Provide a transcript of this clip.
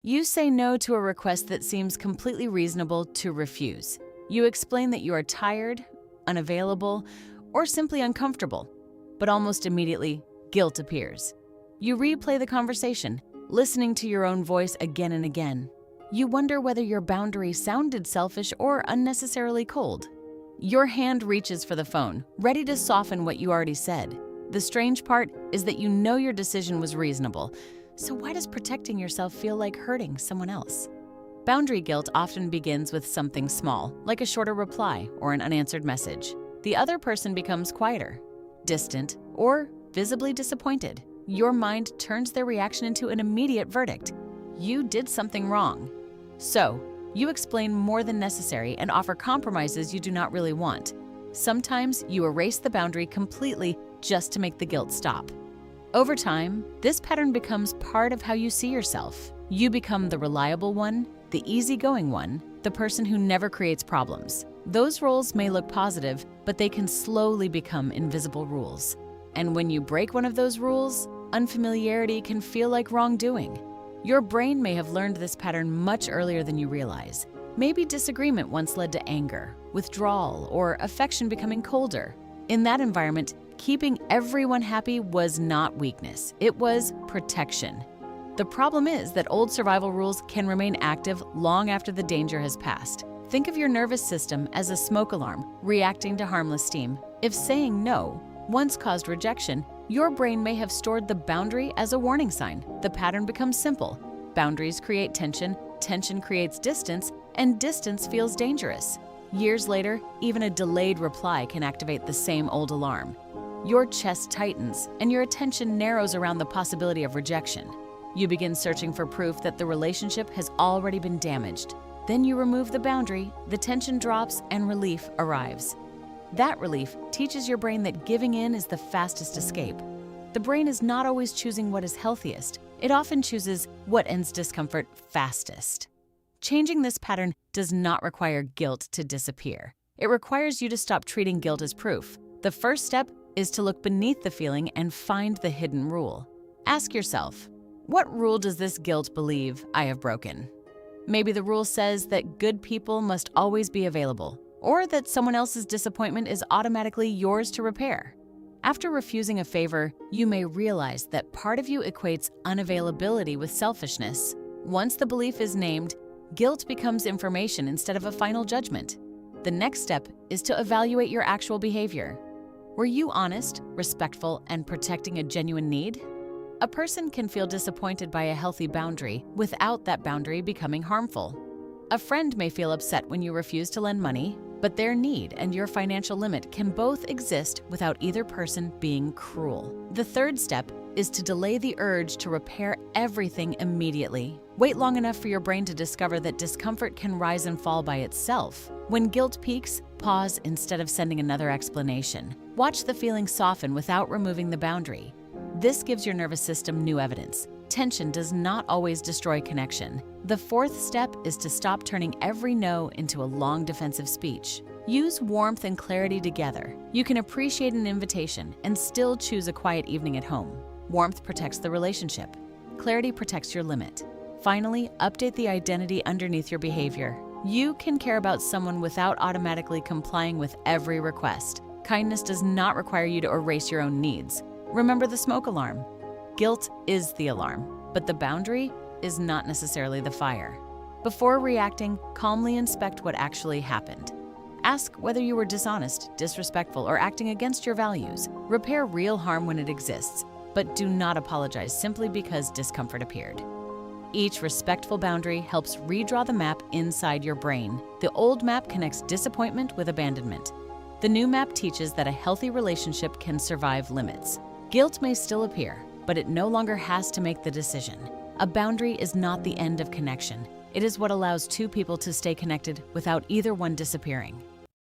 You say no to a request that seems completely reasonable to refuse. You explain that you are tired, unavailable, or simply uncomfortable, but almost immediately, guilt appears. You replay the conversation, listening to your own voice again and again. You wonder whether your boundary sounded selfish or unnecessarily cold. Your hand reaches for the phone, ready to soften what you already said. The strange part is that you know your decision was reasonable, so why does protecting yourself feel like hurting someone else? Boundary guilt often begins with something small, like a shorter reply or an unanswered message. The other person becomes quieter, distant, or visibly disappointed. Your mind turns their reaction into an immediate verdict. You did something wrong. So, you explain more than necessary and offer compromises you do not really want. Sometimes you erase the boundary completely just to make the guilt stop. Over time, this pattern becomes part of how you see yourself. You become the reliable one, the easygoing one, the person who never creates problems. Those roles may look positive, but they can slowly become invisible rules. And when you break one of those rules, unfamiliarity can feel like wrongdoing. Your brain may have learned this pattern much earlier than you realize. Maybe disagreement once led to anger, withdrawal, or affection becoming colder. In that environment, keeping everyone happy was not weakness, it was protection. The problem is that old survival rules can remain active long after the danger has passed. Think of your nervous system as a smoke alarm reacting to harmless steam. If saying no once caused rejection, your brain may have stored the boundary as a warning sign. The pattern becomes simple. Boundaries create tension, tension creates distance, and distance feels dangerous. Years later, even a delayed reply can activate the same old alarm. Your chest tightens, and your attention narrows around the possibility of rejection. You begin searching for proof that the relationship has already been damaged. Then you remove the boundary, the tension drops, and relief arrives. That relief teaches your brain that giving in is the fastest escape. The brain is not always choosing what is healthiest. It often chooses what ends discomfort fastest. Changing this pattern does not require guilt to disappear. It requires you to stop treating guilt as proof. The first step is to look beneath the feeling and find the hidden rule. Ask yourself, what rule does this guilt believe I have broken? Maybe the rule says that good people must always be available, or that someone else's disappointment is automatically yours to repair. After refusing a favor, you may realize that part of you equates unavailability with selfishness. Once the belief is named, guilt becomes information instead of a final judgment. The next step is to evaluate your actual behavior. Were you honest, respectful, and protecting a genuine need? A person can feel disappointed by a healthy boundary without that boundary becoming harmful. A friend may feel upset when you refuse to lend money, but their need and your financial limit can both exist without either person being cruel. The third step is to delay the urge to repair everything immediately. Wait long enough for your brain to discover that discomfort can rise and fall by itself. When guilt peaks, pause instead of sending another explanation. Watch the feeling soften without removing the boundary. This gives your nervous system new evidence. Tension does not always destroy connection. The fourth step is to stop turning every no into a long defensive speech. Use warmth and clarity together. You can appreciate an invitation and still choose a quiet evening at home. Warmth protects the relationship. Clarity protects your limit. Finally, update the identity underneath your behavior. You can care about someone without automatically complying with every request. Kindness does not require you to erase your own needs. Remember the smoke alarm. Guilt is the alarm, but the boundary is not necessarily the fire. Before reacting, calmly inspect what actually happened. Ask whether you were dishonest, disrespectful, or acting against your values. Repair real harm when it exists, but do not apologize simply because discomfort appeared. Each respectful boundary helps redraw the map inside your brain. The old map connects disappointment with abandonment. The new map teaches that a healthy relationship can survive limits. Guilt may still appear, but it no longer has to make the decision. A boundary is not the end of connection. It is what allows two people to stay connected without either one disappearing.